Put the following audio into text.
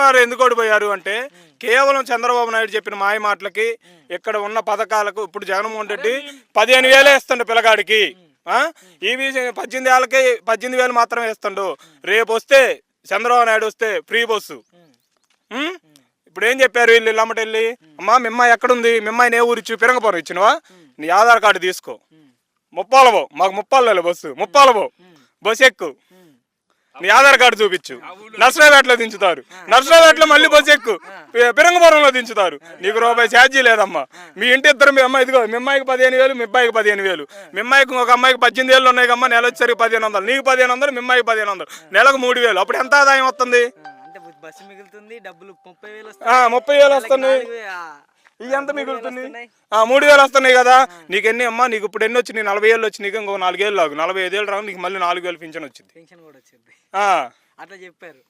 వారు ఎందుకు ఓడిపోయారు అంటే కేవలం చంద్రబాబు నాయుడు చెప్పిన మాయ మాటలకి ఇక్కడ ఉన్న పథకాలకు. ఇప్పుడు జగన్మోహన్ రెడ్డి 15,000 ఇస్తుండు పిల్లగాడికి, ఈవీ 18,000 మాత్రమే ఇస్తుండు. రేపు వస్తే చంద్రబాబు నాయుడు వస్తే ఫ్రీ బస్సు. ఇప్పుడు ఏం చెప్పారు వీళ్ళు ఇల్లమ్మటెళ్ళి, అమ్మా మిమ్మాయి ఎక్కడుంది, మిమ్మాయిని ఏ ఊరిచ్చు, పిరంగపురం ఇచ్చినవా, నీ ఆధార్ కార్డు తీసుకో, ముప్పాలబో, మాకు ముప్పాలలో బస్సు, ముప్పాలబో బస్సు ఎక్కు, నీ ఆధార్ కార్డు చూపించు, నర్సరావుపేటలో దించుతారు, నర్సరావుపేటలో మళ్ళీ బస్సు ఎక్కు, పిరంగపురంలో దించుతారు, నీకు రూపాయి ఛార్జీ లేదమ్మా. మీ ఇంటి ఇద్దరు మీ అమ్మాయి, ఇదిగో మీ అమ్మాయికి 15,000, మీ అబ్బాయికి 15,000, మీ అమ్మాయికి ఒక అమ్మాయికి 18,000 ఉన్నాయి కమ్మా, నెల వచ్చేసరికి 1,500, నీకు 1,500, మీ అమ్మాయికి 1,500, నెలకు 3,000. అప్పుడు ఎంత ఆదాయం వస్తుంది? 30,000 వస్తుంది. ఇవి ఎంత మిగులుతుంది? 3,000 వస్తున్నాయి కదా. నీకు ఎన్ని అమ్మా, నీకు ఇప్పుడు ఎన్ని వచ్చినాయి? 40,000 వచ్చి, నీకు ఇంకో 4 ఏళ్ళు లాగు, 45 ఏళ్ళు రావు, నీకు మళ్ళీ 4,000 పింఛన్ వచ్చింది. అట్లా చెప్పారు.